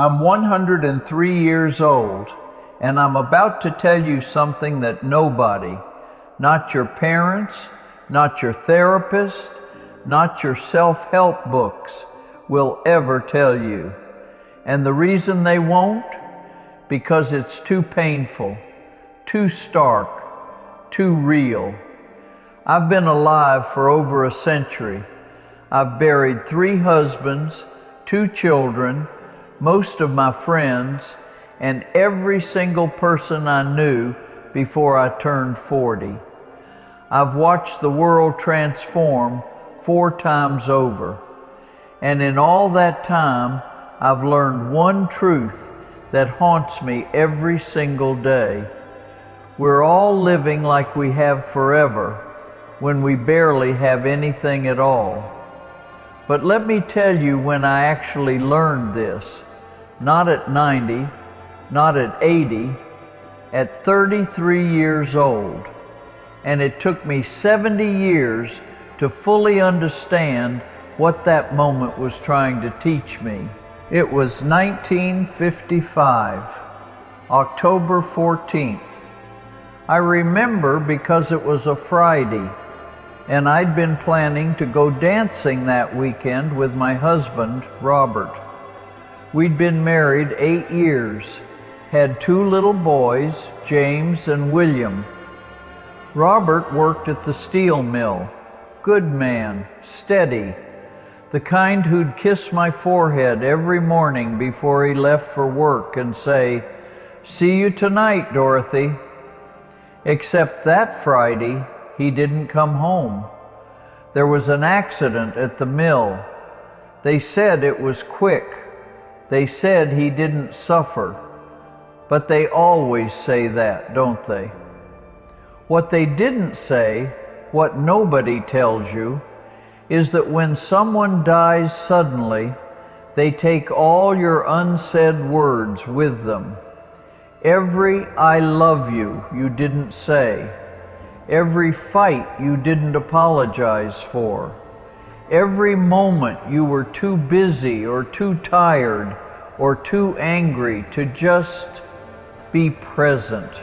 I'm 103 years old, and I'm about to tell you something that nobody, not your parents, not your therapist, not your self-help books, will ever tell you. And the reason they won't? Because it's too painful, too stark, too real. I've been alive for over a century. I've buried 3 husbands, 2 children, most of my friends, and every single person I knew before I turned 40. I've watched the world transform 4 times over. And in all that time, I've learned one truth that haunts me every single day. We're all living like we have forever, when we barely have anything at all. But let me tell you when I actually learned this. Not at 90, not at 80, at 33 years old. And it took me 70 years to fully understand what that moment was trying to teach me. It was 1955, October 14th. I remember because it was a Friday, and I'd been planning to go dancing that weekend with my husband, Robert. We'd been married 8 years, had 2 little boys, James and William. Robert worked at the steel mill, good man, steady, the kind who'd kiss my forehead every morning before he left for work and say, "See you tonight, Dorothy." Except that Friday, he didn't come home. There was an accident at the mill. They said it was quick. They said he didn't suffer. But they always say that, don't they? What they didn't say, what nobody tells you, is that when someone dies suddenly, they take all your unsaid words with them. Every "I love you" you didn't say. Every fight you didn't apologize for. Every moment you were too busy or too tired or too angry to just be present.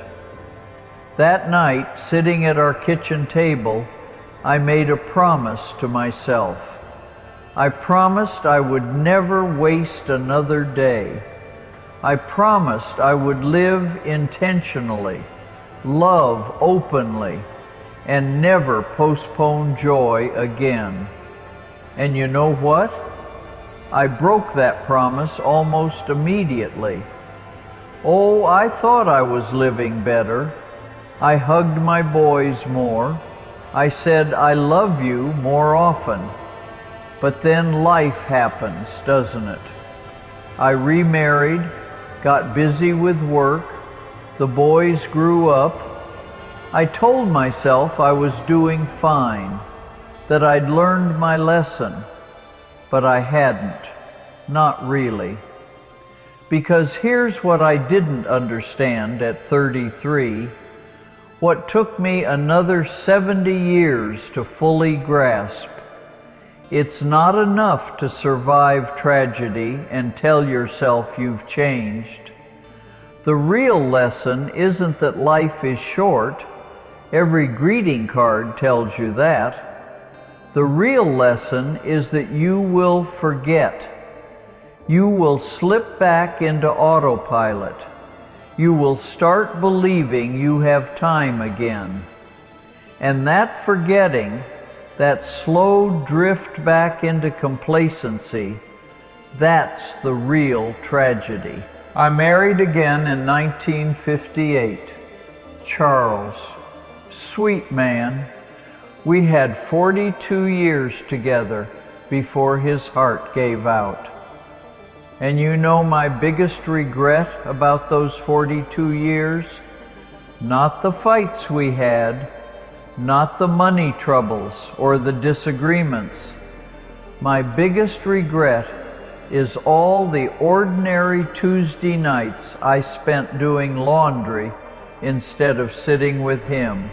That night, sitting at our kitchen table, I made a promise to myself. I promised I would never waste another day. I promised I would live intentionally, love openly, and never postpone joy again. And you know what? I broke that promise almost immediately. Oh, I thought I was living better. I hugged my boys more. I said, "I love you" more often. But then life happens, doesn't it? I remarried, got busy with work, the boys grew up. I told myself I was doing fine, that I'd learned my lesson, but I hadn't, not really. Because here's what I didn't understand at 33, what took me another 70 years to fully grasp. It's not enough to survive tragedy and tell yourself you've changed. The real lesson isn't that life is short. Every greeting card tells you that. The real lesson is that you will forget. You will slip back into autopilot. You will start believing you have time again. And that forgetting, that slow drift back into complacency, that's the real tragedy. I married again in 1958. Charles, sweet man. We had 42 years together before his heart gave out. And you know my biggest regret about those 42 years? Not the fights we had, not the money troubles or the disagreements. My biggest regret is all the ordinary Tuesday nights I spent doing laundry instead of sitting with him.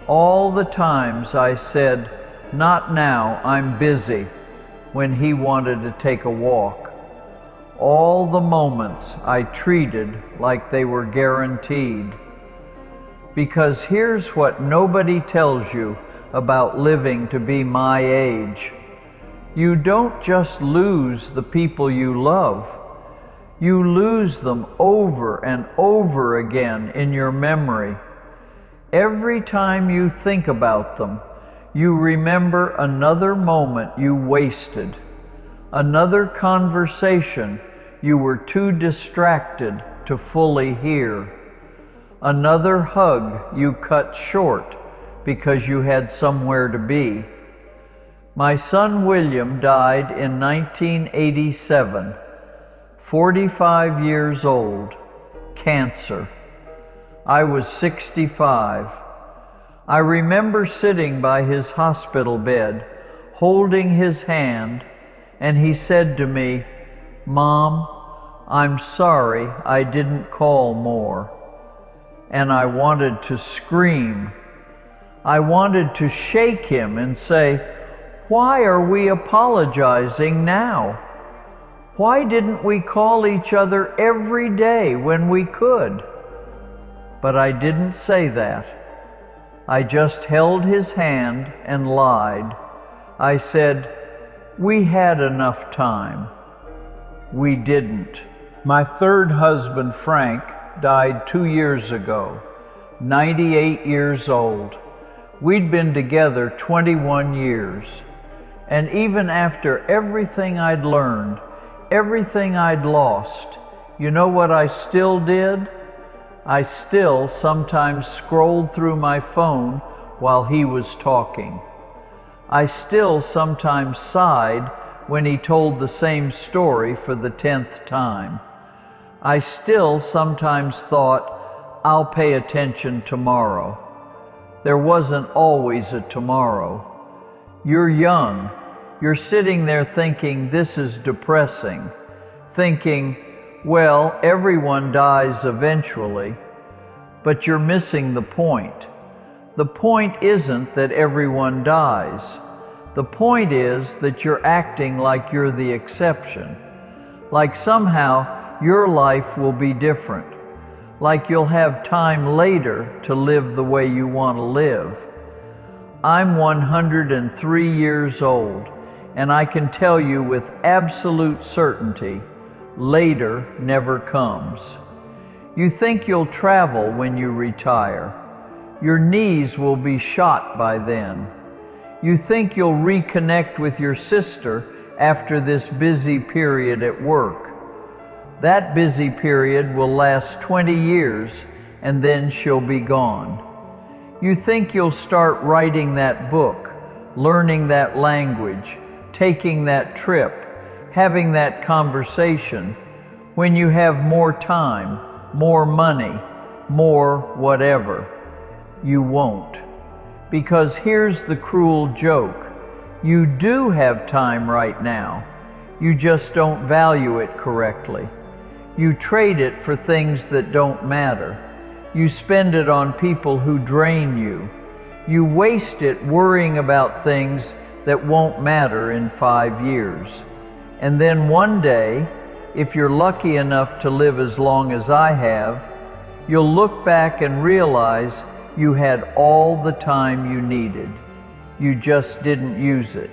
All the times I said, "Not now, I'm busy," when he wanted to take a walk. all the moments I treated like they were guaranteed. Because here's what nobody tells you about living to be my age. You don't just lose the people you love. You lose them over and over again in your memory. Every time you think about them, you remember another moment you wasted, another conversation you were too distracted to fully hear, another hug you cut short because you had somewhere to be. My son William died in 1987, 45 years old, cancer. I was 65. I remember sitting by his hospital bed, holding his hand, and he said to me, "Mom, I'm sorry I didn't call more." And I wanted to scream. I wanted to shake him and say, "Why are we apologizing now? Why didn't we call each other every day when we could?" But I didn't say that. I just held his hand and lied. I said, "We had enough time." We didn't. My third husband, Frank, died 2 years ago, 98 years old. We'd been together 21 years. And even after everything I'd learned, everything I'd lost, you know what I still did? I still sometimes scrolled through my phone while he was talking. I still sometimes sighed when he told the same story for the 10th time. I still sometimes thought, I'll pay attention tomorrow. There wasn't always a tomorrow. You're young. You're sitting there thinking this is depressing, thinking, well, everyone dies eventually. But you're missing the point. The point isn't that everyone dies. The point is that you're acting like you're the exception, like somehow your life will be different, like you'll have time later to live the way you want to live. I'm 103 years old, and I can tell you with absolute certainty, later never comes. You think you'll travel when you retire. Your knees will be shot by then. You think you'll reconnect with your sister after this busy period at work. That busy period will last 20 years, and then she'll be gone. You think you'll start writing that book, learning that language, taking that trip, having that conversation, when you have more time, more money, more whatever. You won't. Because here's the cruel joke. You do have time right now. You just don't value it correctly. You trade it for things that don't matter. You spend it on people who drain you. You waste it worrying about things that won't matter in 5 years. And then one day, if you're lucky enough to live as long as I have, you'll look back and realize you had all the time you needed. You just didn't use it.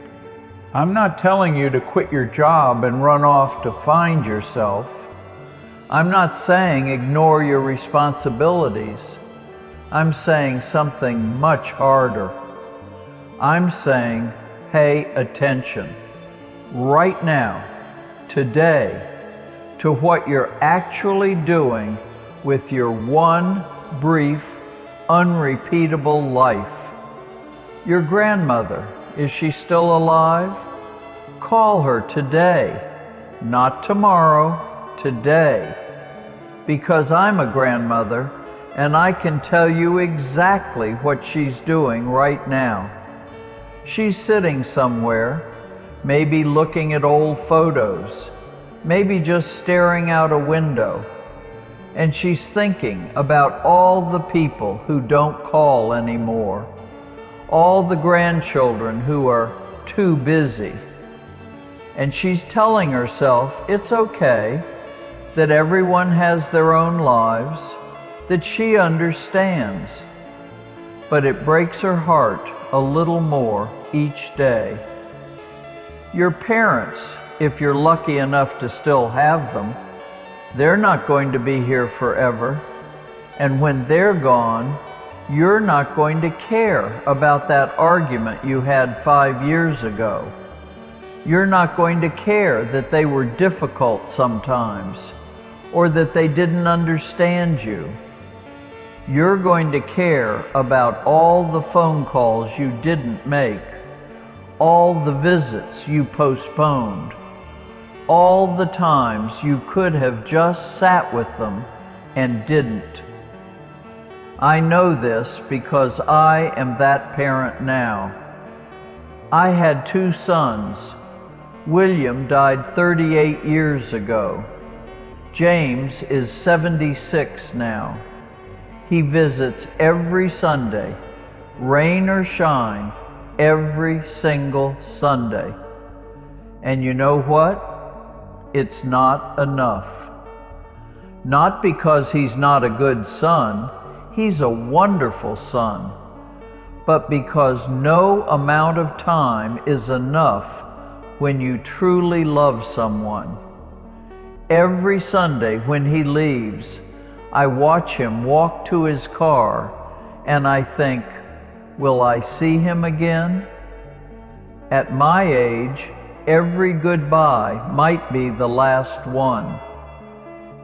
I'm not telling you to quit your job and run off to find yourself. I'm not saying ignore your responsibilities. I'm saying something much harder. I'm saying pay attention right now, today, to what you're actually doing with your one brief, unrepeatable life. Your grandmother, is she still alive? Call her today, not tomorrow, today. Because I'm a grandmother, and I can tell you exactly what she's doing right now. She's sitting somewhere, maybe looking at old photos, maybe just staring out a window, and she's thinking about all the people who don't call anymore, all the grandchildren who are too busy. and she's telling herself it's okay, that everyone has their own lives, that she understands. But it breaks her heart a little more each day. Your parents, if you're lucky enough to still have them, they're not going to be here forever. And when they're gone, you're not going to care about that argument you had 5 years ago. You're not going to care that they were difficult sometimes, or that they didn't understand you. You're going to care about all the phone calls you didn't make, all the visits you postponed, all the times you could have just sat with them and didn't. I know this because I am that parent now. I had 2 sons. William died 38 years ago. James is 76 now. He visits every Sunday, rain or shine, every single Sunday. And you know what? It's not enough. Not because he's not a good son, he's a wonderful son, but because no amount of time is enough when you truly love someone. Every Sunday when he leaves, I watch him walk to his car and I think, will I see him again? At my age, every goodbye might be the last one.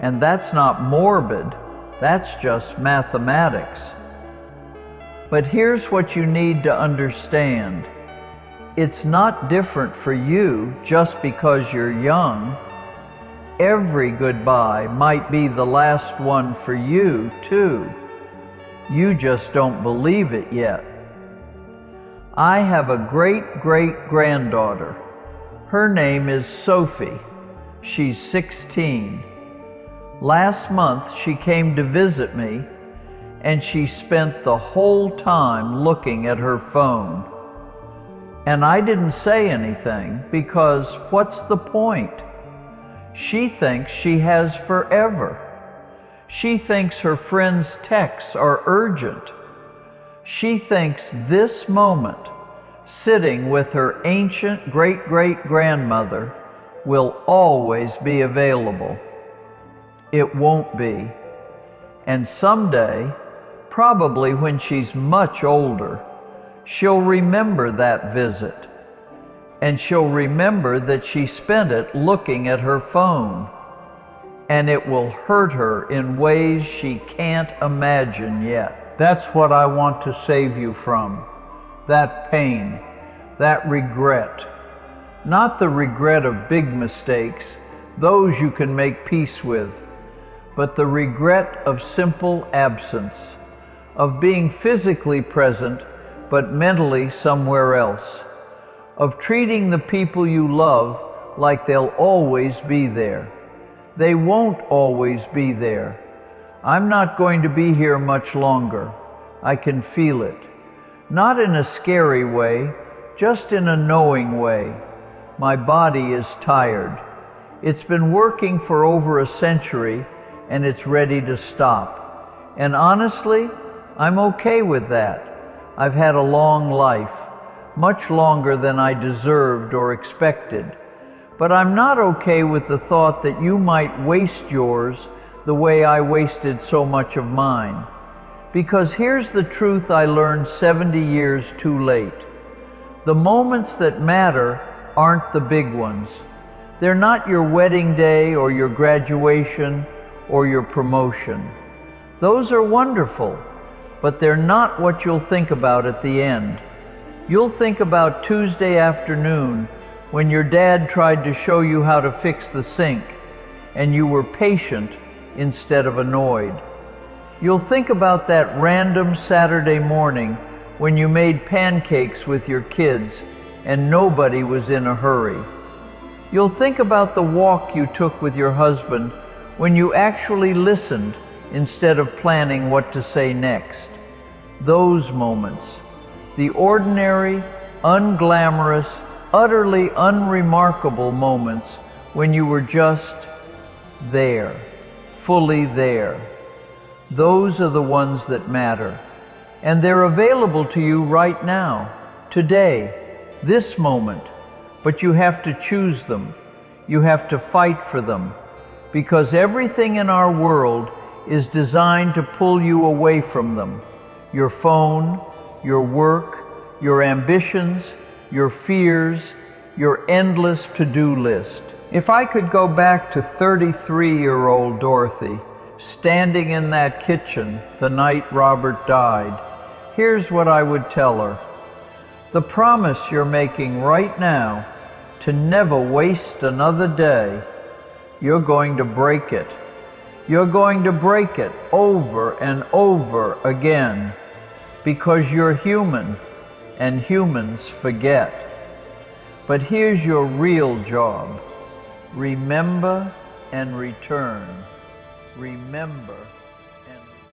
And that's not morbid, that's just mathematics. But here's what you need to understand. It's not different for you just because you're young. Every goodbye might be the last one for you, too. You just don't believe it yet. I have a great-great-granddaughter. Her name is Sophie. She's 16. Last month she came to visit me, and she spent the whole time looking at her phone. And I didn't say anything because what's the point? She thinks she has forever. She thinks her friends' texts are urgent. She thinks this moment, sitting with her ancient great-great-grandmother, will always be available. It won't be. And someday, probably when she's much older, she'll remember that visit. And she'll remember that she spent it looking at her phone. And it will hurt her in ways she can't imagine yet. That's what I want to save you from. That pain, that regret. Not the regret of big mistakes, those you can make peace with, but the regret of simple absence, of being physically present but mentally somewhere else, of treating the people you love like they'll always be there. They won't always be there. I'm not going to be here much longer. I can feel it. Not in a scary way, just in a knowing way. My body is tired. It's been working for over a century and it's ready to stop. And honestly, I'm okay with that. I've had a long life, much longer than I deserved or expected. But I'm not okay with the thought that you might waste yours the way I wasted so much of mine. Because here's the truth I learned 70 years too late. The moments that matter aren't the big ones. They're not your wedding day or your graduation or your promotion. Those are wonderful, but they're not what you'll think about at the end. You'll think about Tuesday afternoon when your dad tried to show you how to fix the sink and you were patient instead of annoyed. You'll think about that random Saturday morning when you made pancakes with your kids and nobody was in a hurry. You'll think about the walk you took with your husband when you actually listened instead of planning what to say next. Those moments, the ordinary, unglamorous, utterly unremarkable moments when you were just there, fully there. Those are the ones that matter. And they're available to you right now, today, this moment. But you have to choose them. You have to fight for them. Because everything in our world is designed to pull you away from them. Your phone, your work, your ambitions, your fears, your endless to-do list. If I could go back to 33-year-old Dorothy, standing in that kitchen the night Robert died, here's what I would tell her. The promise you're making right now to never waste another day, you're going to break it. You're going to break it over and over again because you're human and humans forget. But here's your real job. Remember and return. Remember